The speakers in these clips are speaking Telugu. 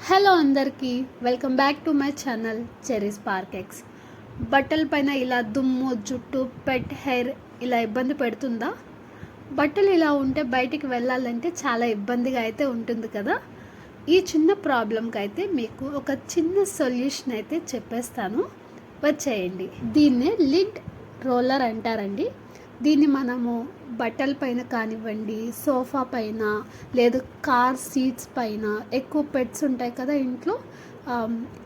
హలో అందరికీ welcome back to my channel cherry spark X. బట్టల పైన ఇలా దుమ్ము జుట్టు పెట్ హెయిర్ ఇలా ఇబ్బంది పెడుతుందా? బట్టలు ఇలా ఉంటే బయటికి వెళ్ళాలంటే చాలా ఇబ్బందిగా అయితే ఉంటుంది కదా. ఈ చిన్న ప్రాబ్లంకి అయితే మీకు ఒక చిన్న సొల్యూషన్ అయితే చెప్పేస్తాను, వచ్చేయండి. దీన్నే లిడ్ రోలర్ అంటారండి. దీన్ని మనము బట్టల పైన కానివ్వండి, సోఫా పైన, లేదు కార్ సీట్స్ పైన, ఎక్కువ పెట్స్ ఉంటాయి కదా ఇంట్లో,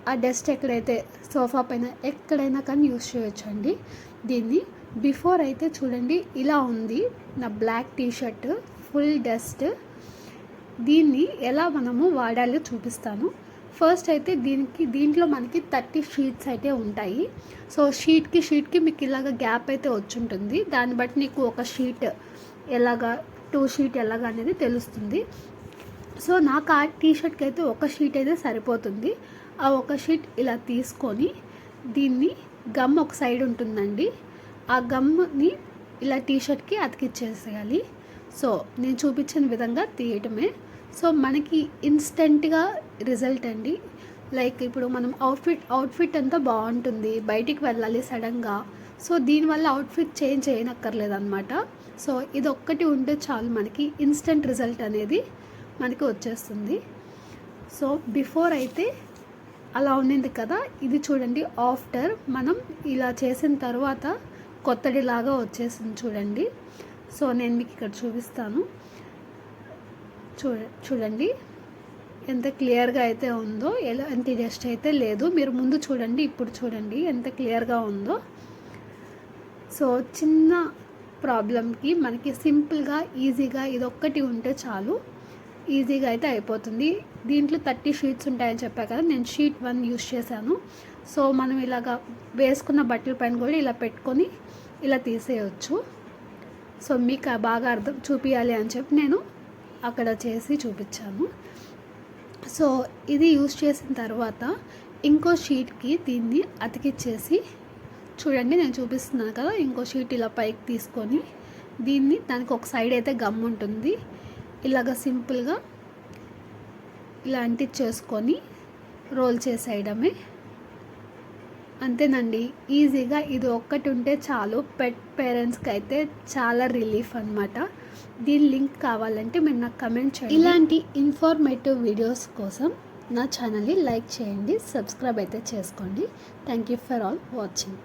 ఆ డస్ట్ ఎక్కడైతే సోఫా పైన ఎక్కడైనా కానీ యూస్ చేయొచ్చండి. దీన్ని బిఫోర్ అయితే చూడండి ఇలా ఉంది నా బ్లాక్ టీషర్ట్, ఫుల్ డస్ట్. దీన్ని ఎలా మనము వాడాలో చూపిస్తాను. ఫస్ట్ అయితే దీంట్లో మనకి 30 షీట్స్ అయితే ఉంటాయి. సో షీట్కి మీకు ఇలాగ గ్యాప్ అయితే వచ్చుంటుంది. దాన్ని బట్టి నీకు ఒక షీట్ ఎలాగా 2 షీట్ ఎలాగా అనేది తెలుస్తుంది. సో నాకు ఆ టీషర్ట్కి అయితే ఒక షీట్ అయితే సరిపోతుంది. ఆ ఒక షీట్ ఇలా తీసుకొని దీన్ని గమ్ ఒక సైడ్ ఉంటుందండి, ఆ గమ్ని ఇలా టీషర్ట్కి అతికిచ్చేసేయాలి. సో నేను చూపించిన విధంగా తీయటమే. సో మనకి ఇన్స్టెంట్గా రిజల్ట్ అండి. లైక్ ఇప్పుడు మనం అవుట్ఫిట్ అంతా బాగుంటుంది, బయటికి వెళ్ళాలి సడన్గా. సో దీనివల్ల అవుట్ఫిట్ చేంజ్ చేయనక్కర్లేదన్నమాట. సో ఇది ఒక్కటి ఉంటే చాలు, మనకి ఇన్స్టెంట్ రిజల్ట్ అనేది మనకి వచ్చేస్తుంది. సో బిఫోర్ అయితే అలా ఉండింది కదా, ఇది చూడండి ఆఫ్టర్ మనం ఇలా చేసిన తర్వాత కొత్తడిలాగా వచ్చేసింది చూడండి. సో నేను మీకు ఇక్కడ చూపిస్తాను. చూడండి ఎంత క్లియర్గా అయితే ఉందో, ఎలాంటి డస్ట్ అయితే లేదు. మీరు ముందు చూడండి, ఇప్పుడు చూడండి ఎంత క్లియర్గా ఉందో. సో చిన్న ప్రాబ్లంకి మనకి సింపుల్గా ఈజీగా ఇదొక్కటి ఉంటే చాలు, ఈజీగా అయితే అయిపోతుంది. దీంట్లో 30 షీట్స్ ఉంటాయని చెప్పా కదా, నేను షీట్ 1 యూస్ చేశాను. సో మనం ఇలాగా వేసుకున్న బట్టల పైన కూడా ఇలా పెట్టుకొని ఇలా తీసేయచ్చు. సో మీకు బాగా అర్థం చూపించాలి అని చెప్పి నేను అక్కడ చేసి చూపించాను. సో ఇది యూస్ చేసిన తర్వాత ఇంకో షీట్కి దీన్ని అతికిచ్చేసి చూడండి, నేను చూపిస్తున్నాను కదా, ఇంకో షీట్ ఇలా పైకి తీసుకొని దీన్ని దానికి ఒక సైడ్ అయితే గమ్ ఉంటుంది, ఇలాగ సింపుల్గా ఇలా అంటించేసుకొని రోల్ చేసేయడమే. అంతేనండి, ఈజీగా ఇది ఒక్కటి ఉంటే చాలు. పెట్ పేరెంట్స్కి అయితే చాలా రిలీఫ్ అనమాట. దీని లింక్ కావాలంటే మీరు నాకు కమెంట్ చేయండి. ఇలాంటి ఇన్ఫర్మేటివ్ వీడియోస్ కోసం నా ఛానల్ని లైక్ చేయండి, సబ్స్క్రైబ్ అయితే చేసుకోండి. Thank you for all watching.